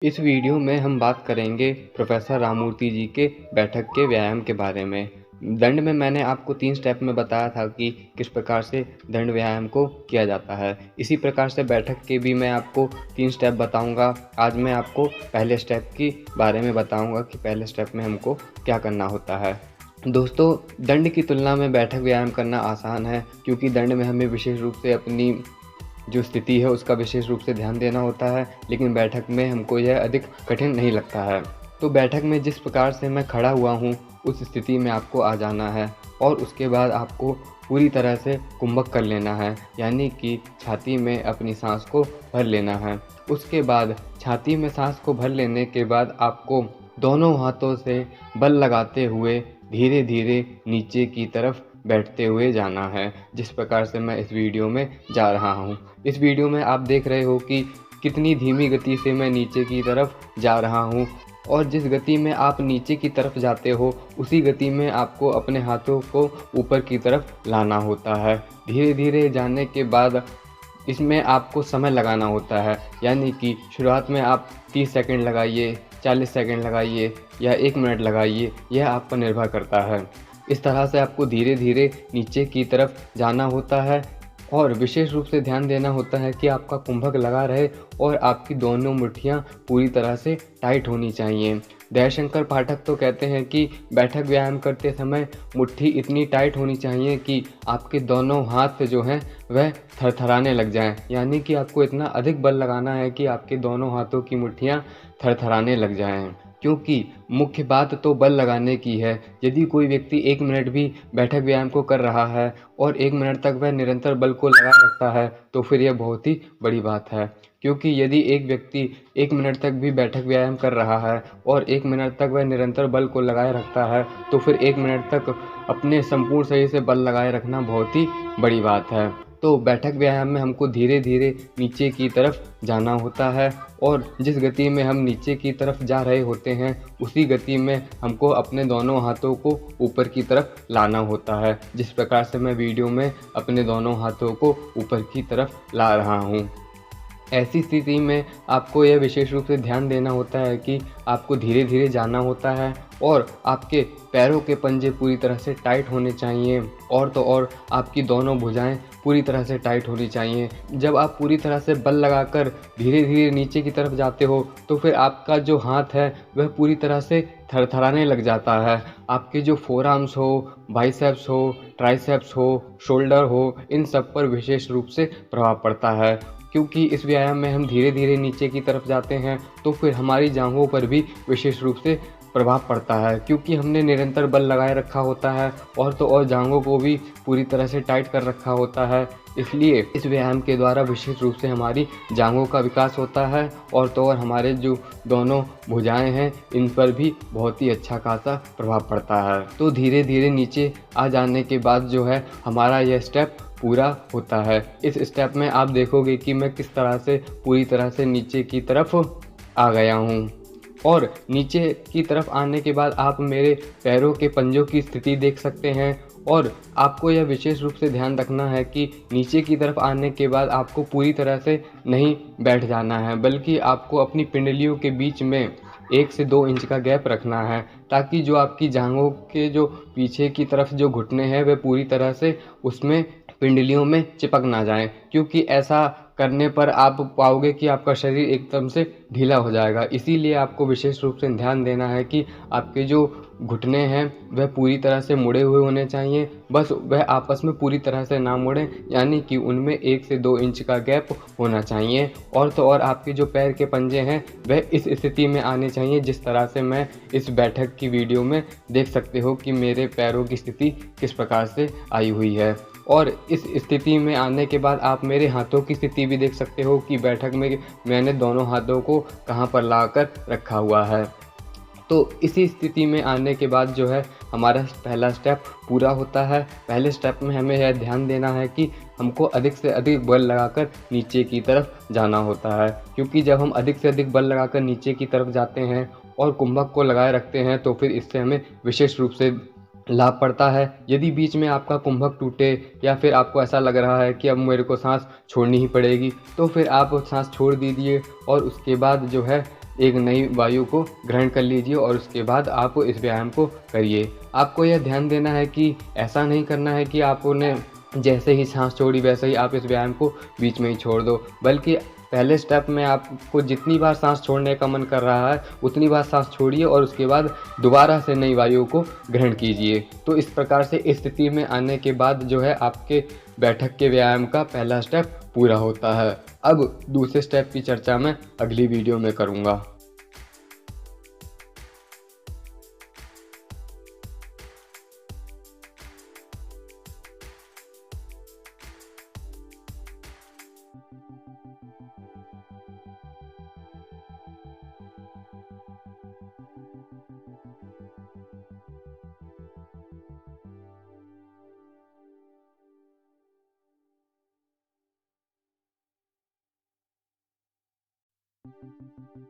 इस वीडियो में हम बात करेंगे प्रोफेसर राममूर्ति जी के बैठक के व्यायाम के बारे में। दंड में मैंने आपको 3 स्टेप में बताया था कि किस प्रकार से दंड व्यायाम को किया जाता है। इसी प्रकार से बैठक के भी मैं आपको 3 स्टेप बताऊंगा। आज मैं आपको पहले स्टेप के बारे में बताऊंगा कि पहले स्टेप में हमको क्या करना होता है। दोस्तों, दंड की तुलना में बैठक व्यायाम करना आसान है, क्योंकि दंड में हमें विशेष रूप से अपनी जो स्थिति है उसका विशेष रूप से ध्यान देना होता है, लेकिन बैठक में हमको यह अधिक कठिन नहीं लगता है। तो बैठक में जिस प्रकार से मैं खड़ा हुआ हूँ उस स्थिति में आपको आ जाना है और उसके बाद आपको पूरी तरह से कुंभक कर लेना है, यानी कि छाती में अपनी सांस को भर लेना है। उसके बाद छाती में सांस को भर लेने के बाद आपको दोनों हाथों से बल लगाते हुए धीरे धीरे नीचे की तरफ बैठते हुए जाना है, जिस प्रकार से मैं इस वीडियो में जा रहा हूँ। इस वीडियो में आप देख रहे हो कि कितनी धीमी गति से मैं नीचे की तरफ जा रहा हूँ, और जिस गति में आप नीचे की तरफ जाते हो उसी गति में आपको अपने हाथों को ऊपर की तरफ लाना होता है। धीरे धीरे जाने के बाद इसमें आपको समय लगाना होता है, यानी कि शुरुआत में आप 30 सेकंड लगाइए, 40 सेकंड लगाइए या 1 मिनट लगाइए, यह आप पर निर्भर करता है। इस तरह से आपको धीरे धीरे नीचे की तरफ जाना होता है और विशेष रूप से ध्यान देना होता है कि आपका कुंभक लगा रहे और आपकी दोनों मुट्ठियाँ पूरी तरह से टाइट होनी चाहिए। दयाशंकर पाठक तो कहते हैं कि बैठक व्यायाम करते समय मुट्ठी इतनी टाइट होनी चाहिए कि आपके दोनों हाथ जो हैं वह थरथराने लग जाएं, यानी कि आपको इतना अधिक बल लगाना है कि आपके दोनों हाथों की मुट्ठियाँ थरथराने लग जाएं। क्योंकि मुख्य बात तो बल लगाने की है। यदि कोई व्यक्ति 1 मिनट भी बैठक व्यायाम को कर रहा है और 1 मिनट तक वह निरंतर बल को लगाए रखता है तो फिर यह बहुत ही बड़ी बात है। क्योंकि यदि एक व्यक्ति 1 मिनट तक भी बैठक व्यायाम कर रहा है और 1 मिनट तक वह निरंतर बल को लगाए रखता है तो फिर 1 मिनट तक अपने संपूर्ण शरीर से बल लगाए रखना बहुत ही बड़ी बात है। तो बैठक व्यायाम में हमको धीरे धीरे नीचे की तरफ जाना होता है और जिस गति में हम नीचे की तरफ जा रहे होते हैं उसी गति में हमको अपने दोनों हाथों को ऊपर की तरफ लाना होता है, जिस प्रकार से मैं वीडियो में अपने दोनों हाथों को ऊपर की तरफ ला रहा हूँ। ऐसी स्थिति में आपको यह विशेष रूप से ध्यान देना होता है कि आपको धीरे धीरे जाना होता है और आपके पैरों के पंजे पूरी तरह से टाइट होने चाहिए, और तो और आपकी दोनों भुजाएं पूरी तरह से टाइट होनी चाहिए। जब आप पूरी तरह से बल लगाकर धीरे धीरे नीचे की तरफ जाते हो तो फिर आपका जो हाथ है वह पूरी तरह से थरथराने लग जाता है। आपके जो फोरआर्म्स हो, बाइसेप्स हो, ट्राइसेप्स हो, शोल्डर हो, इन सब पर विशेष रूप से प्रभाव पड़ता है। क्योंकि इस व्यायाम में हम धीरे धीरे नीचे की तरफ जाते हैं तो फिर हमारी जांघों पर भी विशेष रूप से प्रभाव पड़ता है, क्योंकि हमने निरंतर बल लगाए रखा होता है और तो और जांघों को भी पूरी तरह से टाइट कर रखा होता है। इसलिए इस व्यायाम के द्वारा विशेष रूप से हमारी जांघों का विकास होता है और तो और हमारे जो दोनों भुजाएं हैं इन पर भी बहुत ही अच्छा खासा प्रभाव पड़ता है। तो धीरे धीरे नीचे आ जाने के बाद जो है हमारा यह स्टेप पूरा होता है। इस स्टेप में आप देखोगे कि मैं किस तरह से पूरी तरह से नीचे की तरफ आ गया हूँ, और नीचे की तरफ आने के बाद आप मेरे पैरों के पंजों की स्थिति देख सकते हैं। और आपको यह विशेष रूप से ध्यान रखना है कि नीचे की तरफ आने के बाद आपको पूरी तरह से नहीं बैठ जाना है, बल्कि आपको अपनी पिंडलियों के बीच में 1 से 2 इंच का गैप रखना है, ताकि जो आपकी जांघों के जो पीछे की तरफ जो घुटने हैं वे पूरी तरह से उसमें पिंडलियों में चिपक ना जाएं। क्योंकि ऐसा करने पर आप पाओगे कि आपका शरीर एकदम से ढीला हो जाएगा। इसीलिए आपको विशेष रूप से ध्यान देना है कि आपके जो घुटने हैं वह पूरी तरह से मुड़े हुए होने चाहिए, बस वह आपस में पूरी तरह से ना मुड़ें, यानी कि उनमें 1 से 2 इंच का गैप होना चाहिए। और तो और आपके जो पैर के पंजे हैं वह इस स्थिति में आने चाहिए जिस तरह से मैं इस बैठक की वीडियो में देख सकते हो कि मेरे पैरों की स्थिति किस प्रकार से आई हुई है। और इस स्थिति में आने के बाद आप मेरे हाथों की स्थिति भी देख सकते हो कि बैठक में मैंने दोनों हाथों को कहां पर लाकर रखा हुआ है। तो इसी स्थिति में आने के बाद जो है हमारा पहला स्टेप पूरा होता है। पहले स्टेप में हमें यह ध्यान देना है कि हमको अधिक से अधिक बल लगाकर नीचे की तरफ जाना होता है, क्योंकि जब हम अधिक से अधिक बल लगाकर नीचे की तरफ जाते हैं और कुंभक को लगाए रखते हैं तो फिर इससे हमें विशेष रूप से लाभ पड़ता है। यदि बीच में आपका कुंभक टूटे या फिर आपको ऐसा लग रहा है कि अब मेरे को सांस छोड़नी ही पड़ेगी, तो फिर आप सांस छोड़ दीजिए और उसके बाद जो है एक नई वायु को ग्रहण कर लीजिए और उसके बाद आप इस व्यायाम को करिए। आपको यह ध्यान देना है कि ऐसा नहीं करना है कि आपने जैसे ही साँस छोड़ी वैसे ही आप इस व्यायाम को बीच में ही छोड़ दो, बल्कि पहले स्टेप में आपको जितनी बार साँस छोड़ने का मन कर रहा है, उतनी बार साँस छोड़िए और उसके बाद दोबारा से नई वायु को ग्रहण कीजिए। तो इस प्रकार से इस स्थिति में आने के बाद जो है आपके बैठक के व्यायाम का पहला स्टेप पूरा होता है। अब दूसरे स्टेप की चर्चा मैं अगली वीडियो में करूँगा।